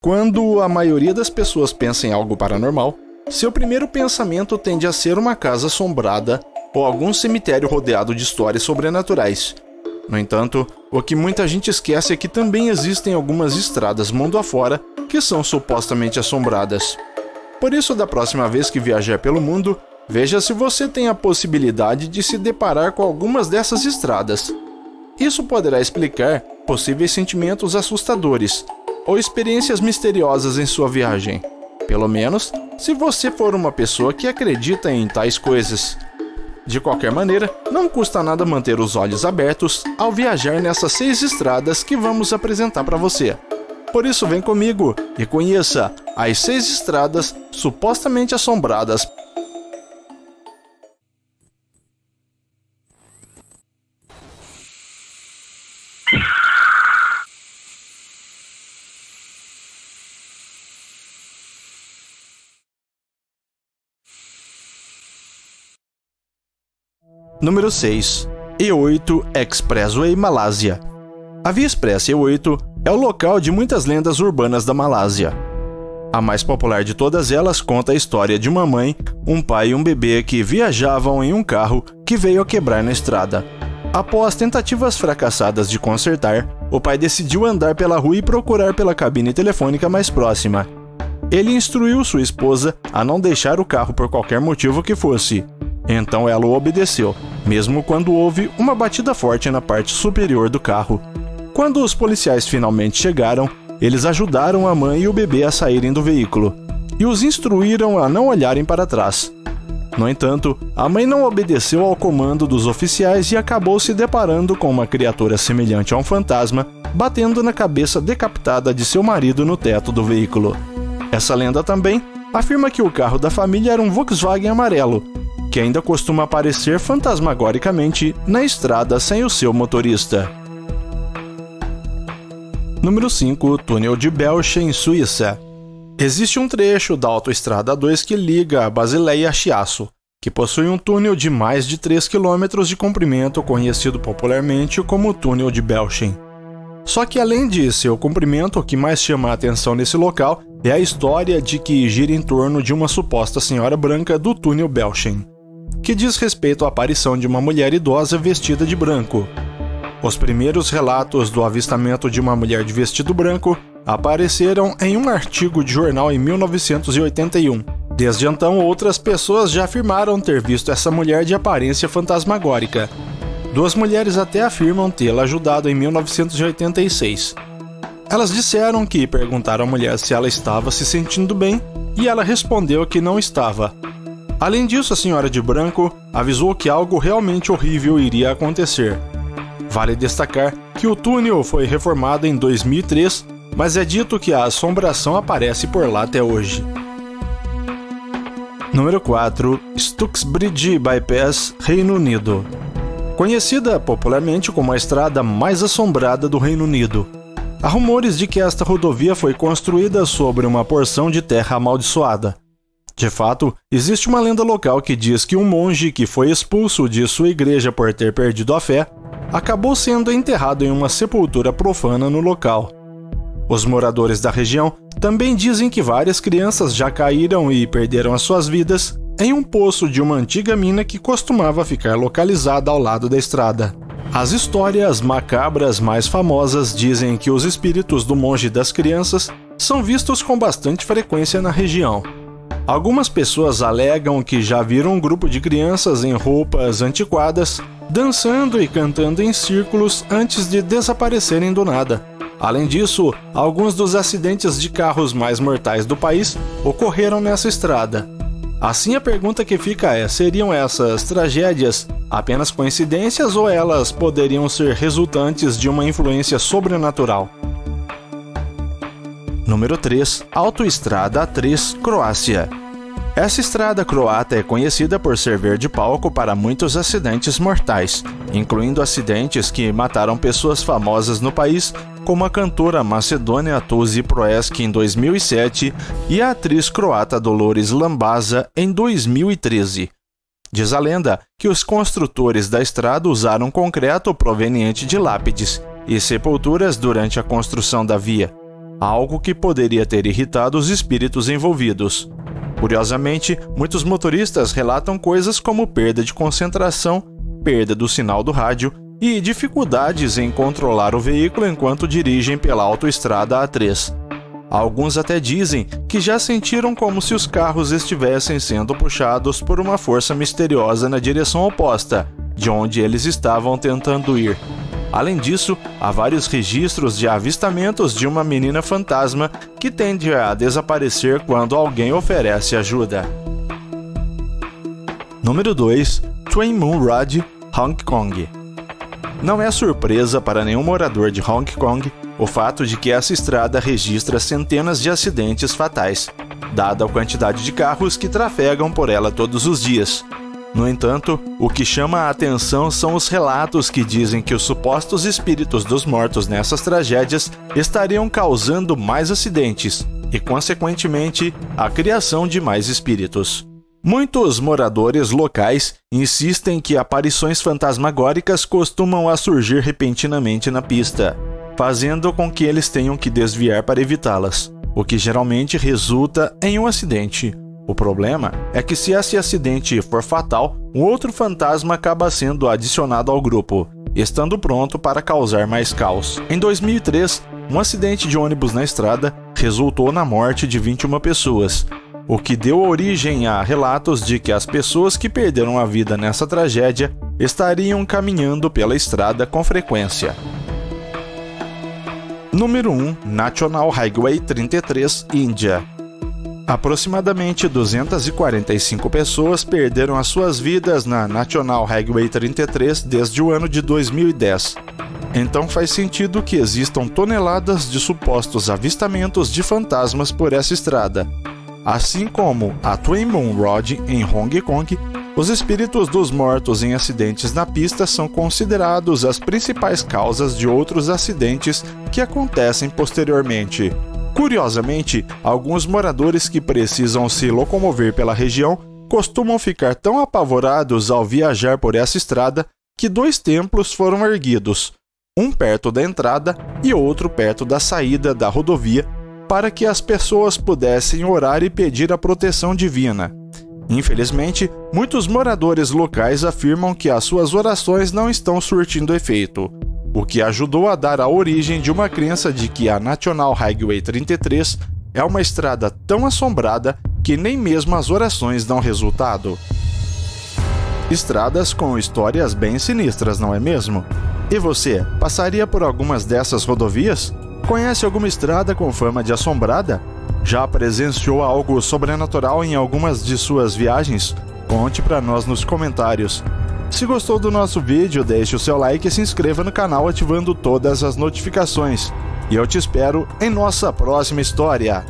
Quando a maioria das pessoas pensa em algo paranormal, seu primeiro pensamento tende a ser uma casa assombrada ou algum cemitério rodeado de histórias sobrenaturais. No entanto, o que muita gente esquece é que também existem algumas estradas mundo afora que são supostamente assombradas. Por isso, da próxima vez que viajar pelo mundo, veja se você tem a possibilidade de se deparar com algumas dessas estradas. Isso poderá explicar possíveis sentimentos assustadores ou experiências misteriosas em sua viagem. Pelo menos, se você for uma pessoa que acredita em tais coisas. De qualquer maneira, não custa nada manter os olhos abertos ao viajar nessas 6 estradas que vamos apresentar para você. Por isso, vem comigo e conheça as 6 estradas supostamente assombradas. Número 6. E8 Expressway, Malásia. A Via Express E8 é o local de muitas lendas urbanas da Malásia. A mais popular de todas elas conta a história de uma mãe, um pai e um bebê que viajavam em um carro que veio a quebrar na estrada. Após tentativas fracassadas de consertar, o pai decidiu andar pela rua e procurar pela cabine telefônica mais próxima. Ele instruiu sua esposa a não deixar o carro por qualquer motivo que fosse. Então ela o obedeceu, mesmo quando houve uma batida forte na parte superior do carro. Quando os policiais finalmente chegaram, eles ajudaram a mãe e o bebê a saírem do veículo e os instruíram a não olharem para trás. No entanto, a mãe não obedeceu ao comando dos oficiais e acabou se deparando com uma criatura semelhante a um fantasma, batendo na cabeça decapitada de seu marido no teto do veículo. Essa lenda também afirma que o carro da família era um Volkswagen amarelo, que ainda costuma aparecer fantasmagoricamente na estrada sem o seu motorista. Número 5. Túnel de Belchen, Suíça. Existe um trecho da Autoestrada 2 que liga a Basileia a Chiasso, que possui um túnel de mais de 3 km de comprimento, conhecido popularmente como Túnel de Belchen. Só que além de seu comprimento, o que mais chama a atenção nesse local é a história de que gira em torno de uma suposta senhora branca do túnel Belchen, que diz respeito à aparição de uma mulher idosa vestida de branco. Os primeiros relatos do avistamento de uma mulher de vestido branco apareceram em um artigo de jornal em 1981. Desde então, outras pessoas já afirmaram ter visto essa mulher de aparência fantasmagórica. 2 mulheres até afirmam tê-la ajudado em 1986. Elas disseram que perguntaram à mulher se ela estava se sentindo bem e ela respondeu que não estava. Além disso, a senhora de branco avisou que algo realmente horrível iria acontecer. Vale destacar que o túnel foi reformado em 2003, mas é dito que a assombração aparece por lá até hoje. Número 4. Stuxbridge Bypass, Reino Unido. Conhecida popularmente como a estrada mais assombrada do Reino Unido. Há rumores de que esta rodovia foi construída sobre uma porção de terra amaldiçoada. De fato, existe uma lenda local que diz que um monge que foi expulso de sua igreja por ter perdido a fé, acabou sendo enterrado em uma sepultura profana no local. Os moradores da região também dizem que várias crianças já caíram e perderam as suas vidas em um poço de uma antiga mina que costumava ficar localizada ao lado da estrada. As histórias macabras mais famosas dizem que os espíritos do monge e das crianças são vistos com bastante frequência na região. Algumas pessoas alegam que já viram um grupo de crianças em roupas antiquadas, dançando e cantando em círculos antes de desaparecerem do nada. Além disso, alguns dos acidentes de carros mais mortais do país ocorreram nessa estrada. Assim, a pergunta que fica é: seriam essas tragédias apenas coincidências ou elas poderiam ser resultantes de uma influência sobrenatural? Número 3. Autoestrada A3, Croácia. Essa estrada croata é conhecida por servir de palco para muitos acidentes mortais, incluindo acidentes que mataram pessoas famosas no país, como a cantora macedônia Tuzi Proeski em 2007 e a atriz croata Dolores Lambaza em 2013. Diz a lenda que os construtores da estrada usaram concreto proveniente de lápides e sepulturas durante a construção da via. algo que poderia ter irritado os espíritos envolvidos. Curiosamente, muitos motoristas relatam coisas como perda de concentração, perda do sinal do rádio e dificuldades em controlar o veículo enquanto dirigem pela autoestrada A3. Alguns até dizem que já sentiram como se os carros estivessem sendo puxados por uma força misteriosa na direção oposta, de onde eles estavam tentando ir. Além disso, há vários registros de avistamentos de uma menina fantasma que tende a desaparecer quando alguém oferece ajuda. Número 2. Twin Moon Road, Hong Kong. Não é surpresa para nenhum morador de Hong Kong o fato de que essa estrada registra centenas de acidentes fatais, dada a quantidade de carros que trafegam por ela todos os dias. No entanto, o que chama a atenção são os relatos que dizem que os supostos espíritos dos mortos nessas tragédias estariam causando mais acidentes e, consequentemente, a criação de mais espíritos. Muitos moradores locais insistem que aparições fantasmagóricas costumam a surgir repentinamente na pista, fazendo com que eles tenham que desviar para evitá-las, o que geralmente resulta em um acidente. O problema é que se esse acidente for fatal, um outro fantasma acaba sendo adicionado ao grupo, estando pronto para causar mais caos. Em 2003, um acidente de ônibus na estrada resultou na morte de 21 pessoas, o que deu origem a relatos de que as pessoas que perderam a vida nessa tragédia estariam caminhando pela estrada com frequência. Número 1. National Highway 33, Índia. Aproximadamente 245 pessoas perderam as suas vidas na National Highway 33 desde o ano de 2010. Então faz sentido que existam toneladas de supostos avistamentos de fantasmas por essa estrada. Assim como a Twin Moon Road em Hong Kong, os espíritos dos mortos em acidentes na pista são considerados as principais causas de outros acidentes que acontecem posteriormente. Curiosamente, alguns moradores que precisam se locomover pela região costumam ficar tão apavorados ao viajar por essa estrada que 2 templos foram erguidos, um perto da entrada e outro perto da saída da rodovia, para que as pessoas pudessem orar e pedir a proteção divina. Infelizmente, muitos moradores locais afirmam que as suas orações não estão surtindo efeito, o que ajudou a dar a origem de uma crença de que a National Highway 33 é uma estrada tão assombrada que nem mesmo as orações dão resultado. Estradas com histórias bem sinistras, não é mesmo? E você, passaria por algumas dessas rodovias? Conhece alguma estrada com fama de assombrada? Já presenciou algo sobrenatural em algumas de suas viagens? Conte para nós nos comentários. Se gostou do nosso vídeo, deixe o seu like e se inscreva no canal ativando todas as notificações. E eu te espero em nossa próxima história.